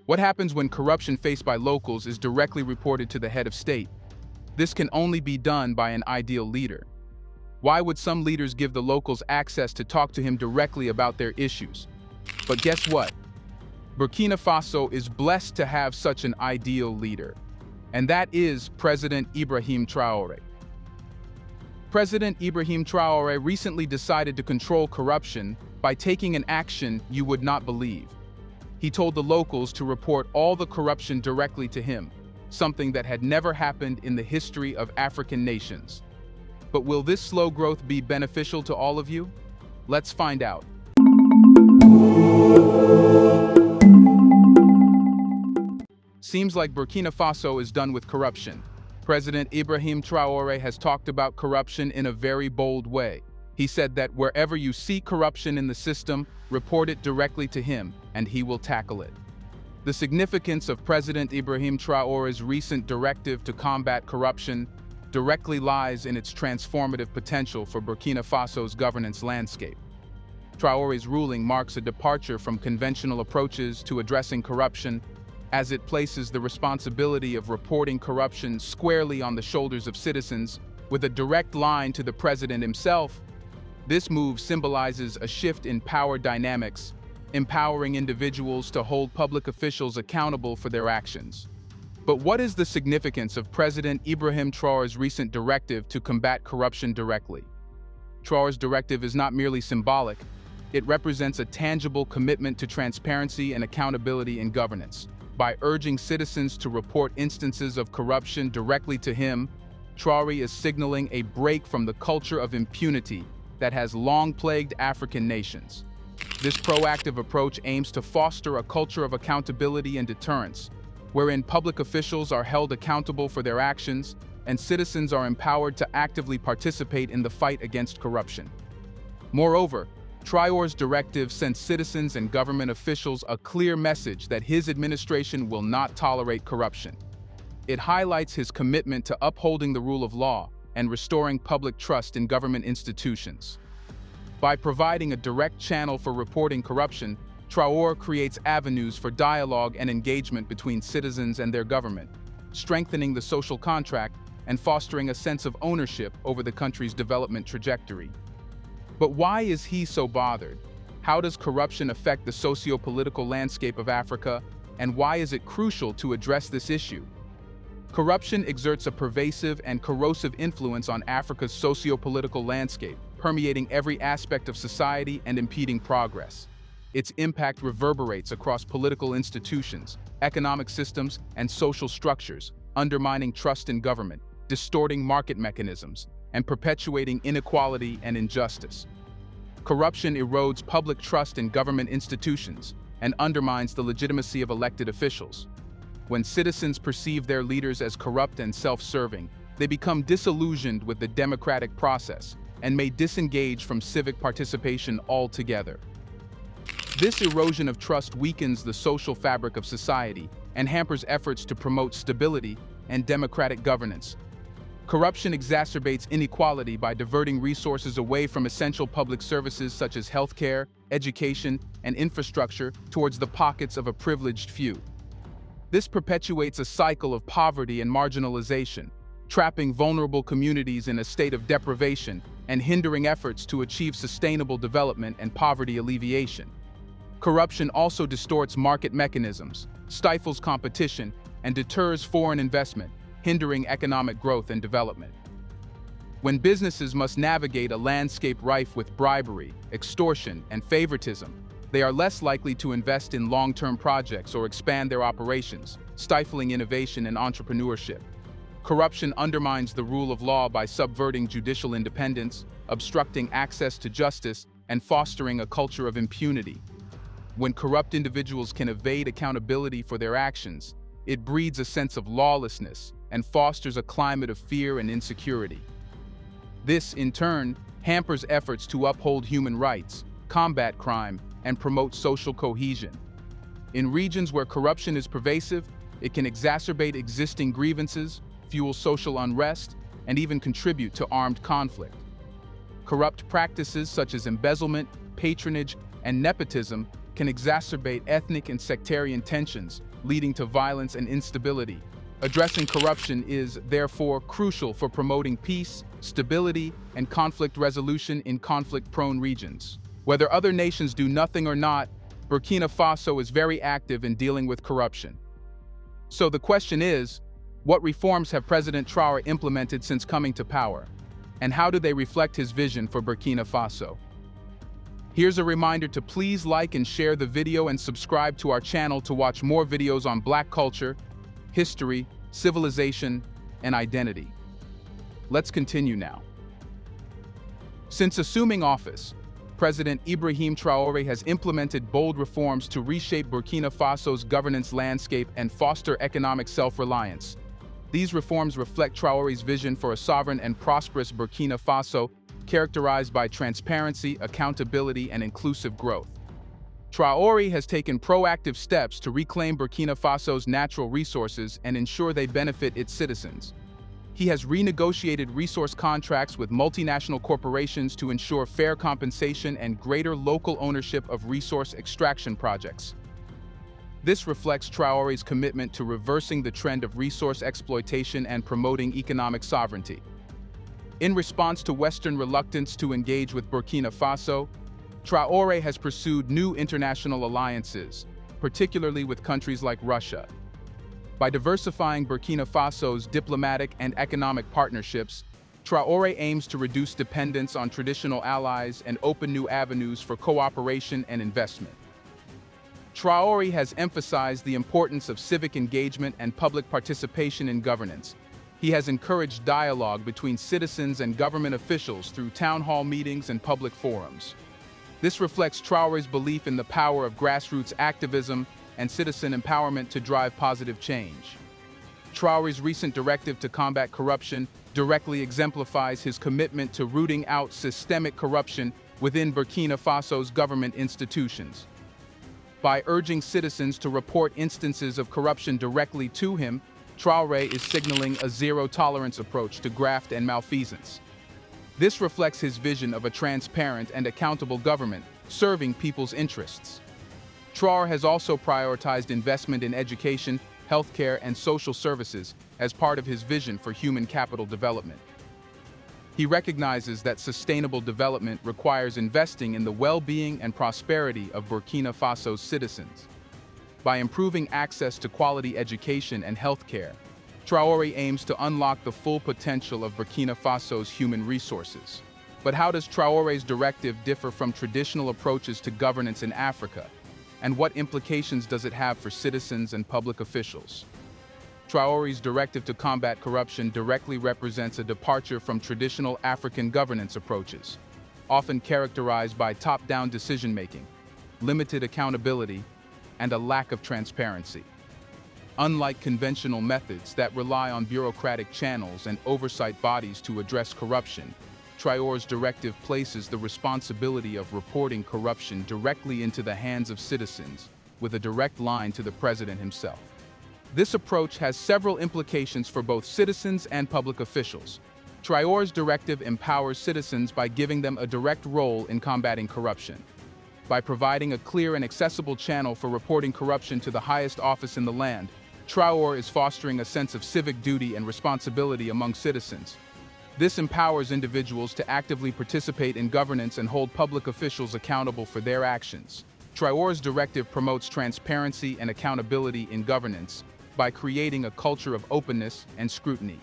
What happens when corruption faced by locals is directly reported to the head of state? This can only be done by an ideal leader. Why would some leaders give the locals access to talk to him directly about their issues? But guess what? Burkina Faso is blessed to have such an ideal leader, and that is President Ibrahim Traore. President Ibrahim Traore recently decided to control corruption by taking an action you would not believe. He told the locals to report all the corruption directly to him, something that had never happened in the history of African nations. But will this slow growth be beneficial to all of you? Let's find out. Seems like Burkina Faso is done with corruption. President Ibrahim Traore has talked about corruption in a very bold way. He said that wherever you see corruption in the system, report it directly to him, and he will tackle it. The significance of President Ibrahim Traore's recent directive to combat corruption directly lies in its transformative potential for Burkina Faso's governance landscape. Traore's ruling marks a departure from conventional approaches to addressing corruption, as it places the responsibility of reporting corruption squarely on the shoulders of citizens, with a direct line to the president himself. This move symbolizes a shift in power dynamics, empowering individuals to hold public officials accountable for their actions. But what is the significance of President Ibrahim Traore's recent directive to combat corruption directly? Traore's directive is not merely symbolic, it represents a tangible commitment to transparency and accountability in governance. By urging citizens to report instances of corruption directly to him, Traore is signaling a break from the culture of impunity that has long plagued African nations. This proactive approach aims to foster a culture of accountability and deterrence, wherein public officials are held accountable for their actions and citizens are empowered to actively participate in the fight against corruption. Moreover, Traore's directive sends citizens and government officials a clear message that his administration will not tolerate corruption. It highlights his commitment to upholding the rule of law and restoring public trust in government institutions. By providing a direct channel for reporting corruption, Traore creates avenues for dialogue and engagement between citizens and their government, strengthening the social contract and fostering a sense of ownership over the country's development trajectory. But why is he so bothered? How does corruption affect the socio-political landscape of Africa, and why is it crucial to address this issue? Corruption exerts a pervasive and corrosive influence on Africa's socio-political landscape, permeating every aspect of society and impeding progress. Its impact reverberates across political institutions, economic systems, and social structures, undermining trust in government, distorting market mechanisms, and perpetuating inequality and injustice. Corruption erodes public trust in government institutions and undermines the legitimacy of elected officials. When citizens perceive their leaders as corrupt and self-serving, they become disillusioned with the democratic process and may disengage from civic participation altogether. This erosion of trust weakens the social fabric of society and hampers efforts to promote stability and democratic governance. Corruption exacerbates inequality by diverting resources away from essential public services such as healthcare, education, and infrastructure towards the pockets of a privileged few. This perpetuates a cycle of poverty and marginalization, trapping vulnerable communities in a state of deprivation and hindering efforts to achieve sustainable development and poverty alleviation. Corruption also distorts market mechanisms, stifles competition, and deters foreign investment, hindering economic growth and development. When businesses must navigate a landscape rife with bribery, extortion, and favoritism, they are less likely to invest in long-term projects or expand their operations, stifling innovation and entrepreneurship. Corruption undermines the rule of law by subverting judicial independence, obstructing access to justice, and fostering a culture of impunity. When corrupt individuals can evade accountability for their actions, it breeds a sense of lawlessness and fosters a climate of fear and insecurity. This, in turn, hampers efforts to uphold human rights, combat crime, and promote social cohesion. In regions where corruption is pervasive, it can exacerbate existing grievances, fuel social unrest, and even contribute to armed conflict. Corrupt practices such as embezzlement, patronage, and nepotism can exacerbate ethnic and sectarian tensions, leading to violence and instability. Addressing corruption is, therefore, crucial for promoting peace, stability, and conflict resolution in conflict-prone regions. Whether other nations do nothing or not, Burkina Faso is very active in dealing with corruption. So the question is, what reforms have President Traore implemented since coming to power? And how do they reflect his vision for Burkina Faso? Here's a reminder to please like and share the video and subscribe to our channel to watch more videos on Black culture, history, civilization, and identity. Let's continue now. Since assuming office, President Ibrahim Traore has implemented bold reforms to reshape Burkina Faso's governance landscape and foster economic self-reliance. These reforms reflect Traore's vision for a sovereign and prosperous Burkina Faso characterized by transparency, accountability, and inclusive growth. Traore has taken proactive steps to reclaim Burkina Faso's natural resources and ensure they benefit its citizens. He has renegotiated resource contracts with multinational corporations to ensure fair compensation and greater local ownership of resource extraction projects. This reflects Traore's commitment to reversing the trend of resource exploitation and promoting economic sovereignty. In response to Western reluctance to engage with Burkina Faso, Traore has pursued new international alliances, particularly with countries like Russia. By diversifying Burkina Faso's diplomatic and economic partnerships, Traore aims to reduce dependence on traditional allies and open new avenues for cooperation and investment. Traore has emphasized the importance of civic engagement and public participation in governance. He has encouraged dialogue between citizens and government officials through town hall meetings and public forums. This reflects Traore's belief in the power of grassroots activism and citizen empowerment to drive positive change. Traore's recent directive to combat corruption directly exemplifies his commitment to rooting out systemic corruption within Burkina Faso's government institutions. By urging citizens to report instances of corruption directly to him, Traore is signaling a zero-tolerance approach to graft and malfeasance. This reflects his vision of a transparent and accountable government serving people's interests. Traore has also prioritized investment in education, healthcare, and social services as part of his vision for human capital development. He recognizes that sustainable development requires investing in the well-being and prosperity of Burkina Faso's citizens. By improving access to quality education and healthcare, Traore aims to unlock the full potential of Burkina Faso's human resources. But how does Traore's directive differ from traditional approaches to governance in Africa? And what implications does it have for citizens and public officials? Traore's directive to combat corruption directly represents a departure from traditional African governance approaches, often characterized by top-down decision-making, limited accountability, and a lack of transparency. Unlike conventional methods that rely on bureaucratic channels and oversight bodies to address corruption, Traore's directive places the responsibility of reporting corruption directly into the hands of citizens, with a direct line to the president himself. This approach has several implications for both citizens and public officials. Traore's directive empowers citizens by giving them a direct role in combating corruption. By providing a clear and accessible channel for reporting corruption to the highest office in the land, Traore is fostering a sense of civic duty and responsibility among citizens. This empowers individuals to actively participate in governance and hold public officials accountable for their actions. Traore's directive promotes transparency and accountability in governance by creating a culture of openness and scrutiny.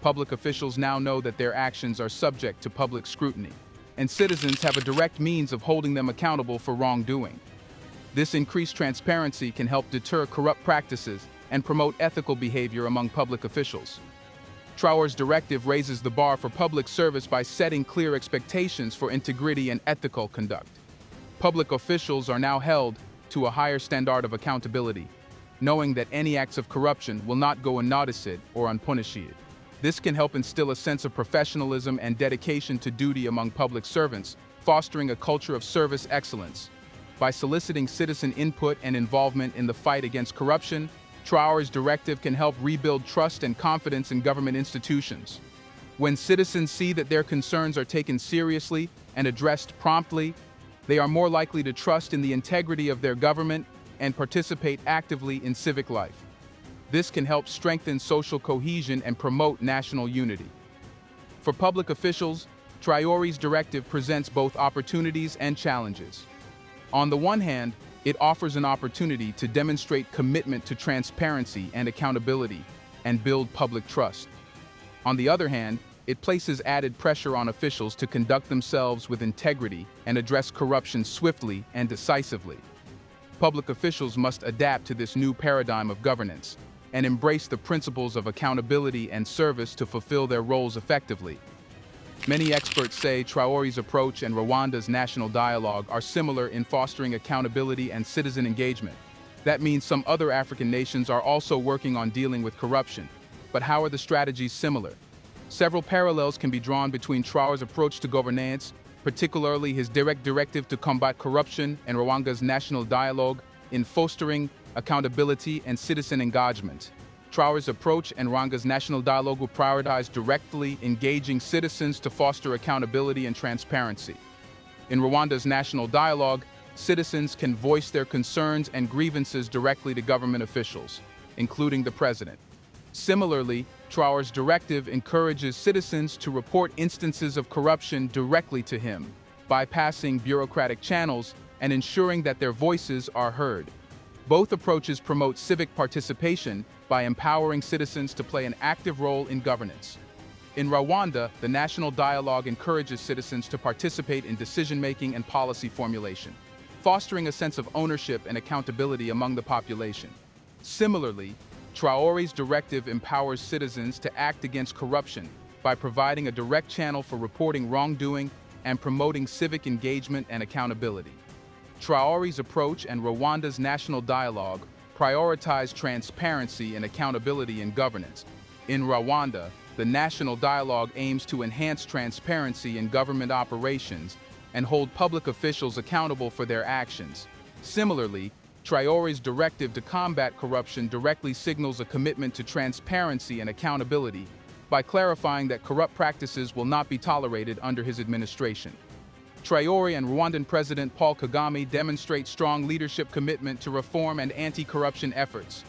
Public officials now know that their actions are subject to public scrutiny, and citizens have a direct means of holding them accountable for wrongdoing. This increased transparency can help deter corrupt practices and promote ethical behavior among public officials. Traore's directive raises the bar for public service by setting clear expectations for integrity and ethical conduct. Public officials are now held to a higher standard of accountability, knowing that any acts of corruption will not go unnoticed or unpunished. This can help instill a sense of professionalism and dedication to duty among public servants, fostering a culture of service excellence. By soliciting citizen input and involvement in the fight against corruption, Traore's directive can help rebuild trust and confidence in government institutions. When citizens see that their concerns are taken seriously and addressed promptly, they are more likely to trust in the integrity of their government and participate actively in civic life. This can help strengthen social cohesion and promote national unity. For public officials, Traore's directive presents both opportunities and challenges. On the one hand, it offers an opportunity to demonstrate commitment to transparency and accountability and build public trust. On the other hand, it places added pressure on officials to conduct themselves with integrity and address corruption swiftly and decisively. Public officials must adapt to this new paradigm of governance and embrace the principles of accountability and service to fulfill their roles effectively. Many experts say Traore's approach and Rwanda's national dialogue are similar in fostering accountability and citizen engagement. That means some other African nations are also working on dealing with corruption. But how are the strategies similar? Several parallels can be drawn between Traore's approach to governance, particularly his directive to combat corruption, and Rwanda's national dialogue in fostering accountability and citizen engagement. Traore's approach and Rwanda's national dialogue will prioritize directly engaging citizens to foster accountability and transparency. In Rwanda's national dialogue, citizens can voice their concerns and grievances directly to government officials, including the president. Similarly, Traore's directive encourages citizens to report instances of corruption directly to him, bypassing bureaucratic channels and ensuring that their voices are heard. Both approaches promote civic participation by empowering citizens to play an active role in governance. In Rwanda, the national dialogue encourages citizens to participate in decision-making and policy formulation, fostering a sense of ownership and accountability among the population. Similarly, Traore's directive empowers citizens to act against corruption by providing a direct channel for reporting wrongdoing and promoting civic engagement and accountability. Traore's approach and Rwanda's national dialogue prioritize transparency and accountability in governance. In Rwanda, the national dialogue aims to enhance transparency in government operations and hold public officials accountable for their actions. Similarly, Traore's directive to combat corruption directly signals a commitment to transparency and accountability by clarifying that corrupt practices will not be tolerated under his administration. Traore and Rwandan President Paul Kagame demonstrate strong leadership commitment to reform and anti-corruption efforts.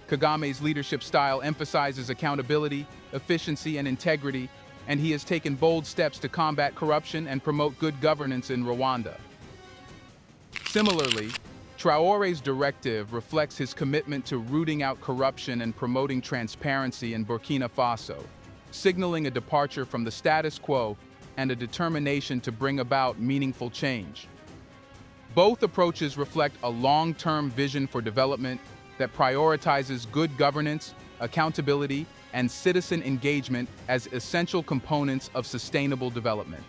Kagame's leadership style emphasizes accountability, efficiency, and integrity, and he has taken bold steps to combat corruption and promote good governance in Rwanda. Similarly, Traore's directive reflects his commitment to rooting out corruption and promoting transparency in Burkina Faso, signaling a departure from the status quo and a determination to bring about meaningful change. Both approaches reflect a long-term vision for development that prioritizes good governance, accountability, and citizen engagement as essential components of sustainable development.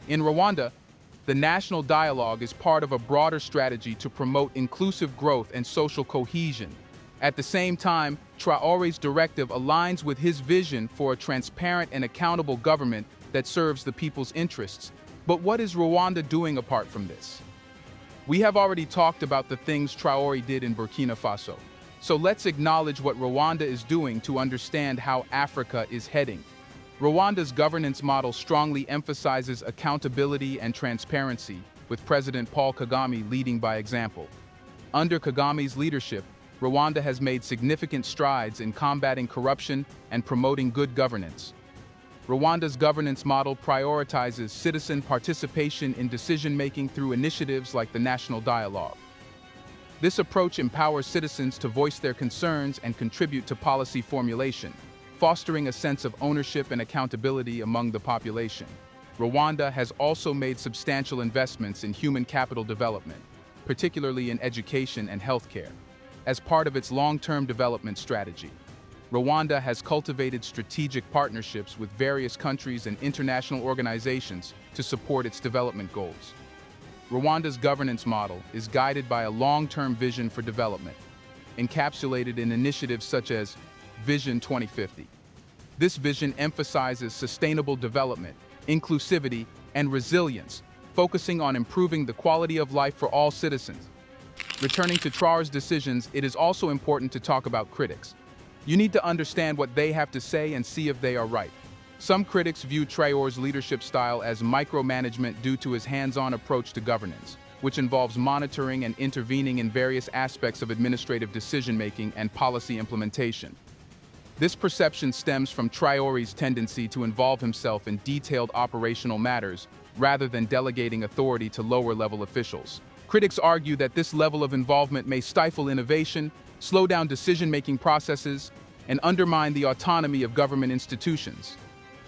In Rwanda, the national dialogue is part of a broader strategy to promote inclusive growth and social cohesion. At the same time, Traore's directive aligns with his vision for a transparent and accountable government that serves the people's interests. But what is Rwanda doing apart from this? We have already talked about the things Traore did in Burkina Faso. So let's acknowledge what Rwanda is doing to understand how Africa is heading. Rwanda's governance model strongly emphasizes accountability and transparency, with President Paul Kagame leading by example. Under Kagame's leadership, Rwanda has made significant strides in combating corruption and promoting good governance. Rwanda's governance model prioritizes citizen participation in decision-making through initiatives like the National Dialogue. This approach empowers citizens to voice their concerns and contribute to policy formulation, fostering a sense of ownership and accountability among the population. Rwanda has also made substantial investments in human capital development, particularly in education and healthcare. As part of its long-term development strategy, Rwanda has cultivated strategic partnerships with various countries and international organizations to support its development goals. Rwanda's governance model is guided by a long-term vision for development, encapsulated in initiatives such as Vision 2050. This vision emphasizes sustainable development, inclusivity, and resilience, focusing on improving the quality of life for all citizens. Returning to Traore's decisions, it is also important to talk about critics. You need to understand what they have to say and see if they are right. Some critics view Traore's leadership style as micromanagement due to his hands-on approach to governance. which involves monitoring and intervening in various aspects of administrative decision-making and policy implementation. This perception stems from Traore's tendency to involve himself in detailed operational matters rather than delegating authority to lower-level officials. Critics argue that this level of involvement may stifle innovation, slow down decision-making processes, and undermine the autonomy of government institutions.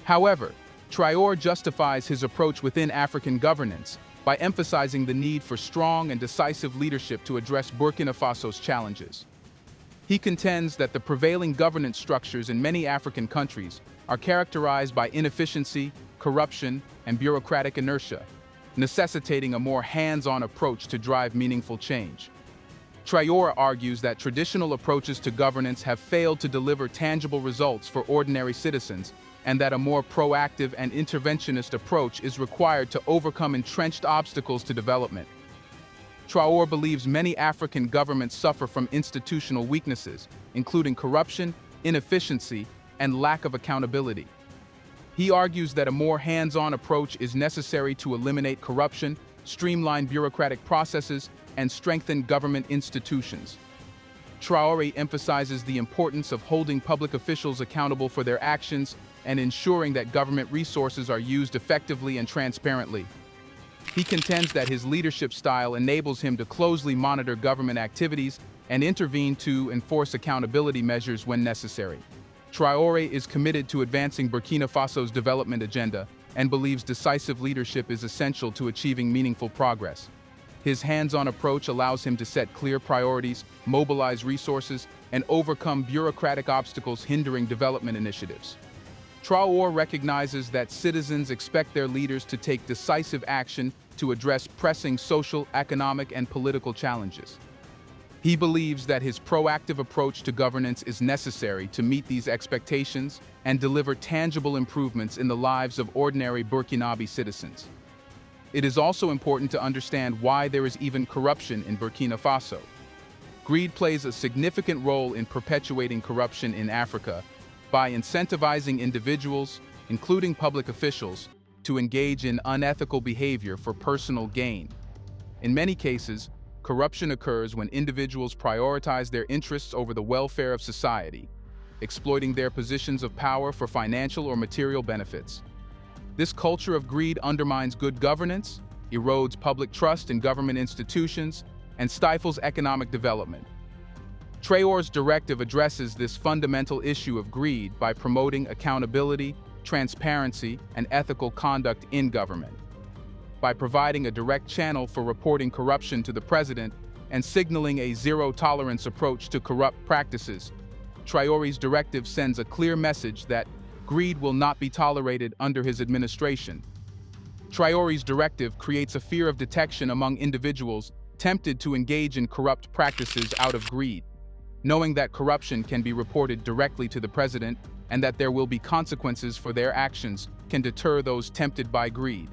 However, Traore justifies his approach within African governance by emphasizing the need for strong and decisive leadership to address Burkina Faso's challenges. He contends that the prevailing governance structures in many African countries are characterized by inefficiency, corruption, and bureaucratic inertia, necessitating a more hands-on approach to drive meaningful change. Traore argues that traditional approaches to governance have failed to deliver tangible results for ordinary citizens, and that a more proactive and interventionist approach is required to overcome entrenched obstacles to development. Traore believes many African governments suffer from institutional weaknesses, including corruption, inefficiency, and lack of accountability. He argues that a more hands-on approach is necessary to eliminate corruption, streamline bureaucratic processes, and strengthen government institutions. Traore emphasizes the importance of holding public officials accountable for their actions and ensuring that government resources are used effectively and transparently. He contends that his leadership style enables him to closely monitor government activities and intervene to enforce accountability measures when necessary. Traore is committed to advancing Burkina Faso's development agenda and believes decisive leadership is essential to achieving meaningful progress. His hands-on approach allows him to set clear priorities, mobilize resources, and overcome bureaucratic obstacles hindering development initiatives. Traore recognizes that citizens expect their leaders to take decisive action to address pressing social, economic, and political challenges. He believes that his proactive approach to governance is necessary to meet these expectations and deliver tangible improvements in the lives of ordinary Burkinabe citizens. It is also important to understand why there is even corruption in Burkina Faso. Greed plays a significant role in perpetuating corruption in Africa by incentivizing individuals, including public officials, to engage in unethical behavior for personal gain. In many cases, corruption occurs when individuals prioritize their interests over the welfare of society, exploiting their positions of power for financial or material benefits. This culture of greed undermines good governance, erodes public trust in government institutions, and stifles economic development. Traore's directive addresses this fundamental issue of greed by promoting accountability, transparency, and ethical conduct in government. By providing a direct channel for reporting corruption to the president and signaling a zero-tolerance approach to corrupt practices, Traore's directive sends a clear message that greed will not be tolerated under his administration. Traore's directive creates a fear of detection among individuals tempted to engage in corrupt practices out of greed. Knowing that corruption can be reported directly to the president and that there will be consequences for their actions can deter those tempted by greed.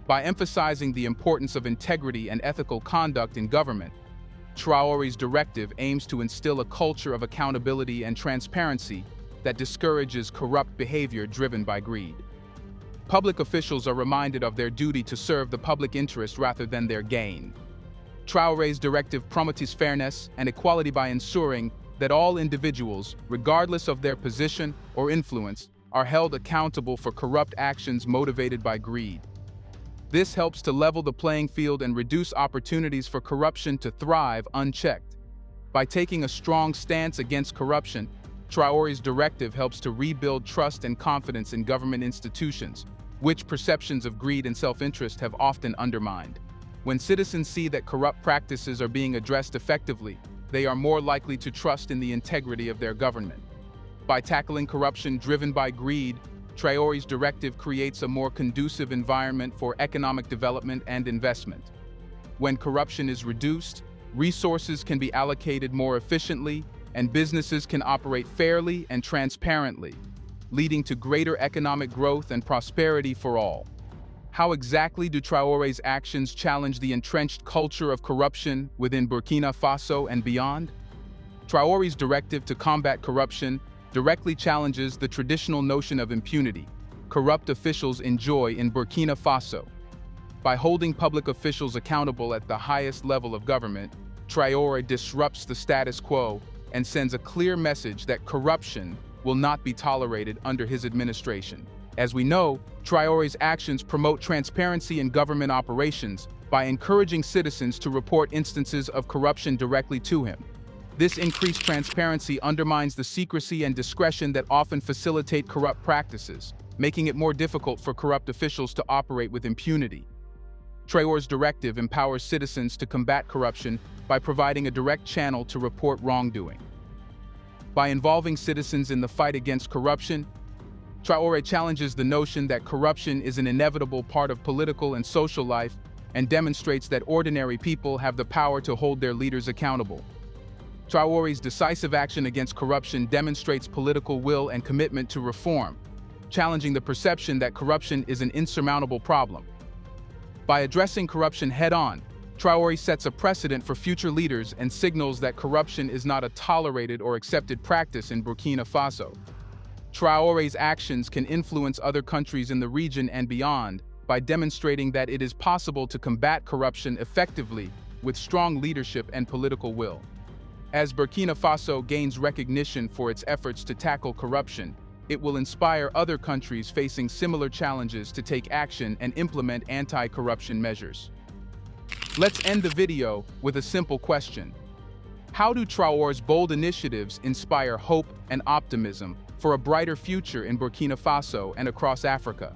By emphasizing the importance of integrity and ethical conduct in government, Traore's directive aims to instill a culture of accountability and transparency that discourages corrupt behavior driven by greed. Public officials are reminded of their duty to serve the public interest rather than their gain. Traore's directive promotes fairness and equality by ensuring that all individuals, regardless of their position or influence, are held accountable for corrupt actions motivated by greed. This helps to level the playing field and reduce opportunities for corruption to thrive unchecked. By taking a strong stance against corruption, Traore's directive helps to rebuild trust and confidence in government institutions, which perceptions of greed and self-interest have often undermined. When citizens see that corrupt practices are being addressed effectively, they are more likely to trust in the integrity of their government. By tackling corruption driven by greed, Traore's directive creates a more conducive environment for economic development and investment. When corruption is reduced, resources can be allocated more efficiently, and businesses can operate fairly and transparently, leading to greater economic growth and prosperity for all. How exactly do Traore's actions challenge the entrenched culture of corruption within Burkina Faso and beyond? Traore's directive to combat corruption directly challenges the traditional notion of impunity corrupt officials enjoy in Burkina Faso. By holding public officials accountable at the highest level of government, Traore disrupts the status quo and sends a clear message that corruption will not be tolerated under his administration. As we know, Traore's actions promote transparency in government operations by encouraging citizens to report instances of corruption directly to him. This increased transparency undermines the secrecy and discretion that often facilitate corrupt practices, making it more difficult for corrupt officials to operate with impunity. Traore's directive empowers citizens to combat corruption by providing a direct channel to report wrongdoing. By involving citizens in the fight against corruption, Traore challenges the notion that corruption is an inevitable part of political and social life and demonstrates that ordinary people have the power to hold their leaders accountable. Traore's decisive action against corruption demonstrates political will and commitment to reform, challenging the perception that corruption is an insurmountable problem. By addressing corruption head-on, Traore sets a precedent for future leaders and signals that corruption is not a tolerated or accepted practice in Burkina Faso. Traore's actions can influence other countries in the region and beyond by demonstrating that it is possible to combat corruption effectively with strong leadership and political will. As Burkina Faso gains recognition for its efforts to tackle corruption, it will inspire other countries facing similar challenges to take action and implement anti-corruption measures. Let's end the video with a simple question. How do Traore's bold initiatives inspire hope and optimism for a brighter future in Burkina Faso and across Africa?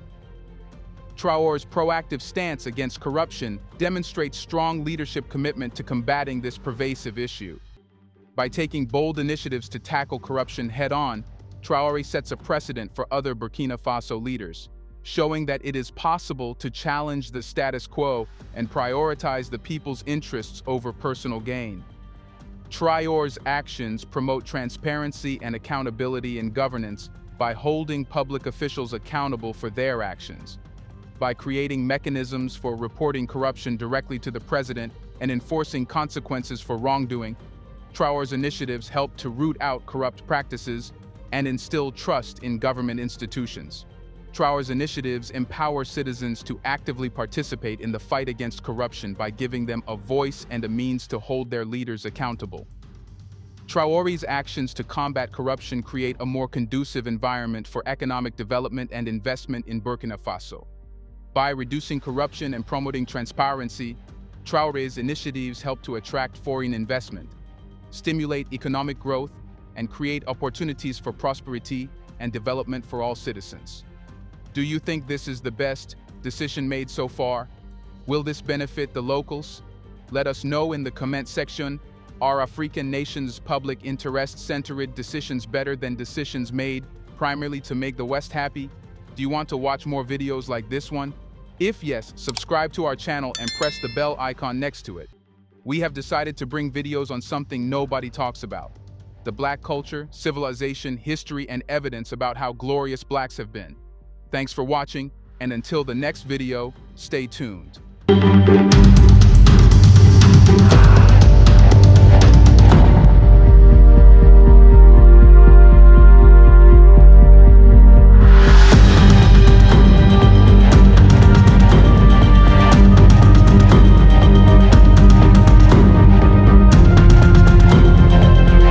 Traore's proactive stance against corruption demonstrates strong leadership commitment to combating this pervasive issue. By taking bold initiatives to tackle corruption head-on, Traore sets a precedent for other Burkina Faso leaders, showing that it is possible to challenge the status quo and prioritize the people's interests over personal gain. Traore's actions promote transparency and accountability in governance by holding public officials accountable for their actions. By creating mechanisms for reporting corruption directly to the president and enforcing consequences for wrongdoing, Traore's initiatives help to root out corrupt practices and instill trust in government institutions. Traore's initiatives empower citizens to actively participate in the fight against corruption by giving them a voice and a means to hold their leaders accountable. Traore's actions to combat corruption create a more conducive environment for economic development and investment in Burkina Faso. By reducing corruption and promoting transparency, Traore's initiatives help to attract foreign investment, stimulate economic growth, and create opportunities for prosperity and development for all citizens. Do you think this is the best decision made so far? Will this benefit the locals? Let us know in the comment section. Are African nations' public interest-centered decisions better than decisions made primarily to make the West happy? Do you want to watch more videos like this one? If yes, subscribe to our channel and press the bell icon next to it. We have decided to bring videos on something nobody talks about: the Black culture, civilization, history, and evidence about how glorious Blacks have been. Thanks for watching, and until the next video, stay tuned.